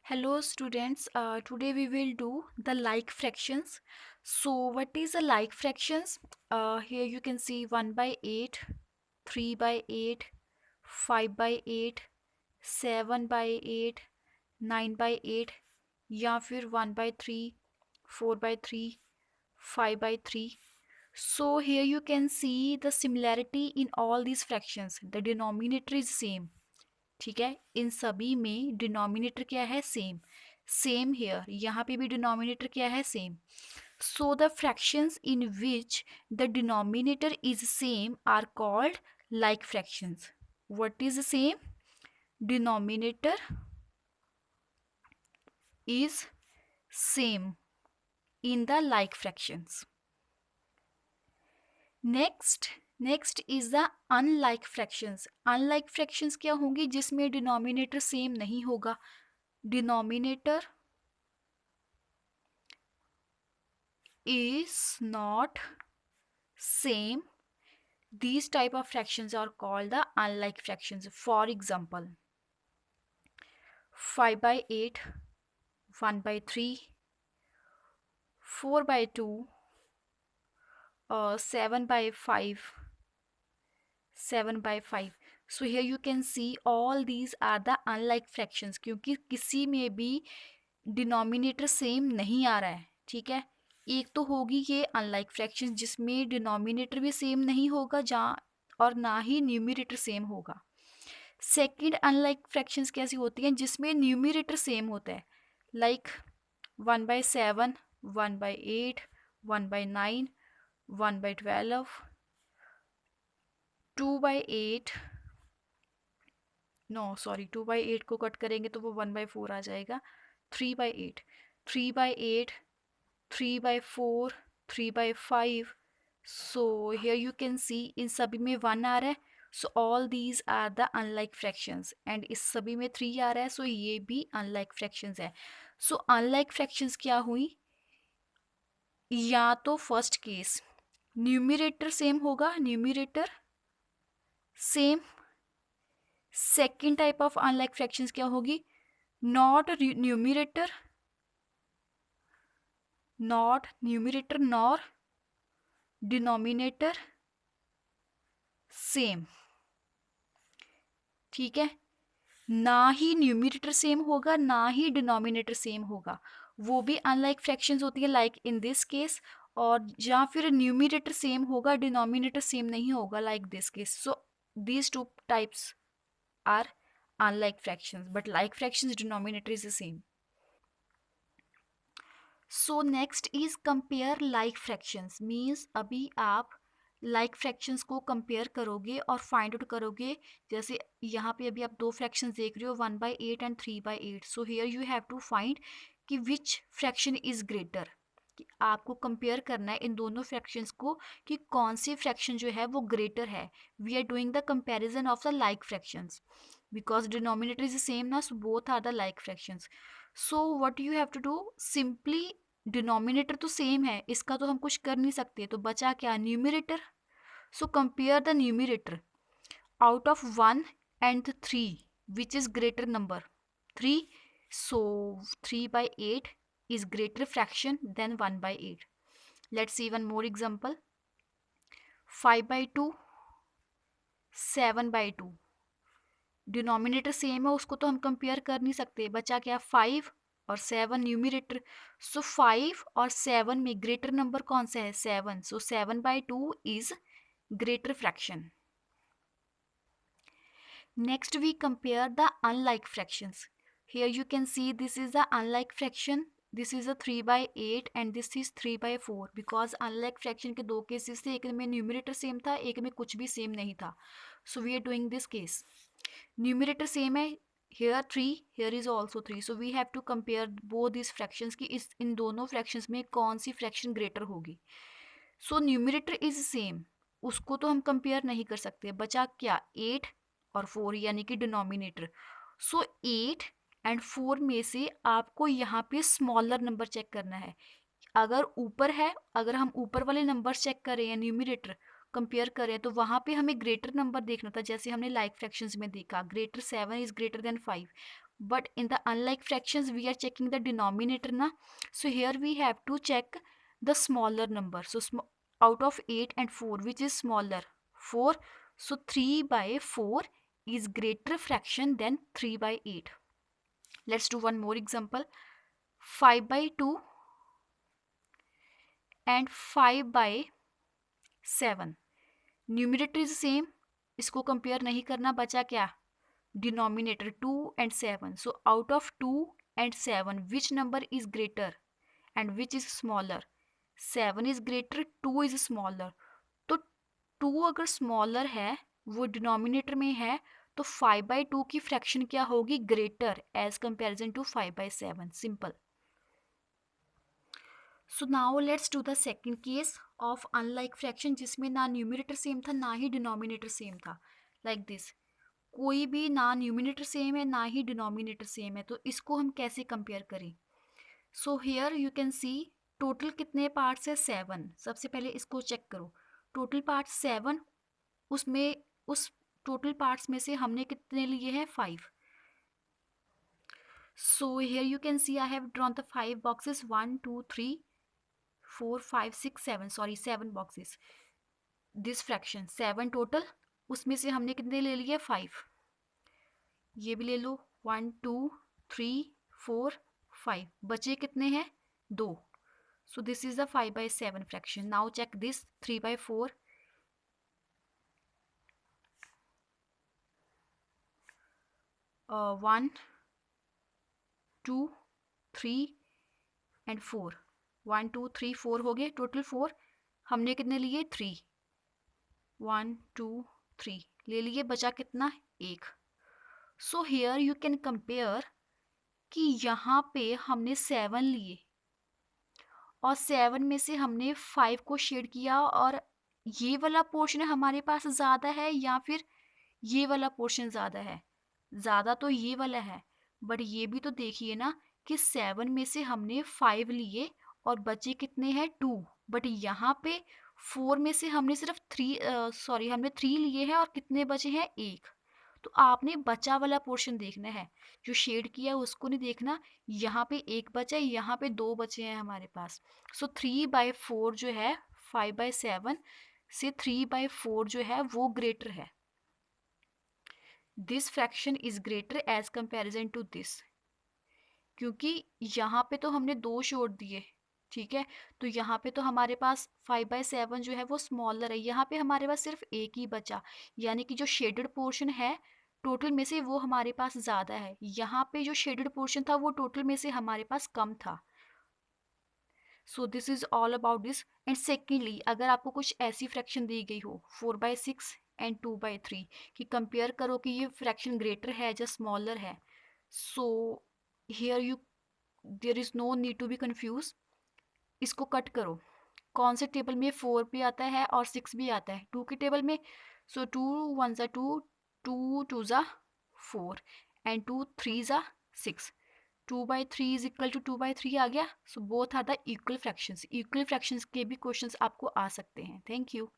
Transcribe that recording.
Hello students, today we will do the like fractions. So what is the like fractions? Here you can see 1 by 8, 3 by 8, 5 by 8, 7 by 8, 9 by 8 या फिर 1 by 3, 4 by 3, 5 by 3. So here you can see the similarity in all these fractions. The denominator is same. ठीक है, इन सभी में denominator क्या है? Same. Same here, यहाँ पे भी डिनोमिनेटर क्या है? Same. So the fractions in which the denominator is same are called like fractions. What is same? Denominator is same in the like fractions. Next is the unlike fractions. Unlike fractions क्या होंगी? जिसमें denominator same नहीं होगा. Denominator is not same. These type of fractions are called the unlike fractions. For example, 5 by 8, 1 by 3, 4 by 2, 7 by 5, 7 by 5. So here you can see all these are the unlike fractions, क्योंकि किसी में भी denominator same नहीं आ रहा है. ठीक है, एक तो होगी ये अनलाइक फ्रैक्शंस जिसमें डिनोमिनेटर भी सेम नहीं होगा जहाँ, और ना ही न्यूमरेटर सेम होगा. सेकंड अनलाइक फ्रैक्शंस कैसी होती हैं? जिसमें न्यूमरेटर सेम होता है, like 1 by 7, 1 by 8, 1 by 9, 1 by 12, 2 by 8. No sorry, 2 by 8 को कट करेंगे तो वो 1 by 4 आ जाएगा. 3 by 8, 3 by 8, 3 by 4, 3 by 5. So here you can see इन सभी में 1 आ रहा है. So all these are the unlike fractions. And इस सभी में 3 आ रहा है. So ये भी unlike fractions है. So unlike fractions क्या हुई? या तो फर्स्ट केस न्यूमरेटर सेम होगा, numerator same. Second type of unlike fractions क्या होगी? Not numerator nor denominator same. ठीक है, ना ही न्यूमरेटर सेम होगा ना ही डिनोमिनेटर सेम होगा. वो भी अनलाइक फ्रैक्शंस होती है, लाइक इन दिस केस. और या फिर न्यूमरेटर सेम होगा, डिनोमिनेटर सेम नहीं होगा, like this case. So these two types are unlike fractions, but like fractions denominator is the same. So next is compare like fractions. means अभी आप like fractions को compare करोगे और find out करोगे. जैसे यहाँ पे अभी आप दो fractions देख रहे हो, 1 by 8 and 3 by 8. So here you have to find कि which fraction is greater. कि आपको कंपेयर करना है इन दोनों फ्रैक्शंस को कि कौन सी फ्रैक्शन जो है वो ग्रेटर है. We are doing the comparison of the like fractions because denominator is the same ना. So both are the like fractions. So what you have to do? Simply denominator तो same है, इसका तो हम कुछ कर नहीं सकते, तो बचा क्या? Numerator. So compare the numerator. Out of 1 and 3 which is greater number? 3. So 3 by 8 is greater fraction than 1 by 8. Let's see one more example. 5 by 2, 7 by 2. Denominator same है, उसको तो हम कंपेयर कर नहीं सकते. बचा क्या? 5 और 7 न्यूमरेटर. सो 5 और 7 में ग्रेटर नंबर कौन सा है? 7. सो 7 by 2 is greater fraction. Next we compare the unlike fractions. Here you can see this is the unlike fraction. This is a 3 by 8 and this is 3 by 4. Because unlike fraction के दो cases थे, एक में numerator same था, एक में कुछ भी सेम नहीं था. So we are doing this case. Numerator same है, here 3, here is also 3. So we have to compare both these fractions कि इन दोनों fractions में कौन सी fraction greater होगी. So न्यूमरेटर is same, उसको तो हम compare नहीं कर सकते. बचा क्या? 8 और 4 यानी कि डिनोमिनेटर. सो 8 एंड 4 में से आपको यहाँ पे स्मॉलर नंबर चेक करना है. अगर ऊपर है, अगर हम ऊपर वाले नंबर चेक करें या न्यूमरेटर कंपेयर करें तो वहाँ पे हमें ग्रेटर नंबर देखना था. जैसे हमने लाइक फ्रैक्शंस में देखा, greater 7 is greater than 5. but in the unlike fractions we are checking the denominator na. So here we have to check the smaller number. So out of 8 and 4, which is smaller? 4. So 3 by 4 is greater fraction than 3 by 8. Let's do one more example. 5 by 2 and 5 by 7. Numerator is same, इसको compare नहीं करना, बचा क्या? Denominator 2 and 7. So out of 2 and 7, which number is greater and which is smaller? 7 is greater, 2 is smaller. तो 2 अगर smaller है, वो denominator में है, तो 5/2 की फ्रैक्शन क्या होगी? Greater as comparison to 5/7. Simple. So now let's do the second case of unlike fraction, जिसमें ना न्यूमरेटर सेम था ना ही डिनोमिनेटर सेम था. लाइक दिस, कोई भी ना न्यूमरेटर सेम है ना ही डिनोमिनेटर सेम है, तो इसको हम कैसे कंपेयर करें? सो here you can see total कितने पार्ट्स है? 7. सबसे पहले इसको चेक करो. टोटल पार्ट्स 7, उसमें उस टोटल पार्ट्स में से हमने कितने लिए हैं? 5. सो here you can see I have drawn the 5 boxes, 1 2 3 4 5 6 7, sorry 7 boxes. This fraction 7 total, उसमें से हमने कितने ले लिए? 5. ये भी ले लो, 1 2 3 4 5, बचे कितने हैं? 2. So this is the 5/7 fraction. Now check this 3/4. 1 2 3 and 4. 1 2 3 4 हो गए, टोटल 4. हमने कितने लिए? 3. 1 2 3 ले लिए, बचा कितना? 1. सो हियर यू कैन कंपेयर कि यहाँ पे हमने 7 लिए और 7 में से हमने 5 को शेड किया, और ये वाला पोर्शन हमारे पास ज़्यादा है या फिर ये वाला पोर्शन ज़्यादा है? ज़्यादा तो ये वाला है, बट ये भी तो देखिए ना कि 7 में से हमने 5 लिए और बचे कितने हैं? 2. बट यहाँ पे 4 में से हमने सिर्फ 3 हमने 3 लिए हैं और कितने बचे हैं? 1. तो आपने बचा वाला पोर्शन देखना है, जो शेड किया है उसको नहीं देखना. यहाँ पे 1 बचा है, यहाँ पे 2 बचे हैं हमारे पास. सो 3/4 जो है 5/7 से 3/4 जो है वो ग्रेटर है. This fraction is greater as comparison to this, क्योंकि यहाँ पे तो हमने 2 छोड़ दिए, ठीक है. तो यहाँ पे तो हमारे पास 5/7 जो है वो स्मॉलर है, यहाँ पे हमारे पास सिर्फ 1 ही बचा, यानी कि जो शेडेड पोर्शन है टोटल में से वो हमारे पास ज़्यादा है. यहाँ पे जो शेडेड पोर्शन था वो टोटल में से हमारे पास कम था. सो this is all about this. And secondly, अगर आपको कुछ ऐसी फ्रैक्शन दी गई हो 4/6 एंड 2/3, कि कंपेयर करो कि ये फ्रैक्शन ग्रेटर है या स्मॉलर है, so here you there is no need to be confuse. इसको कट करो. कौन से टेबल में 4 भी आता है और 6 भी आता है? 2 के टेबल में. सो 2 1 ज़ा 2, 2 2 ज़ा 4 एंड 2 3 ज़ा 6. 2/3 इज इक्वल टू 2/3 आ गया. So both are the equal fractions. Equal fractions के भी क्वेश्चंस आपको आ सकते हैं. Thank you.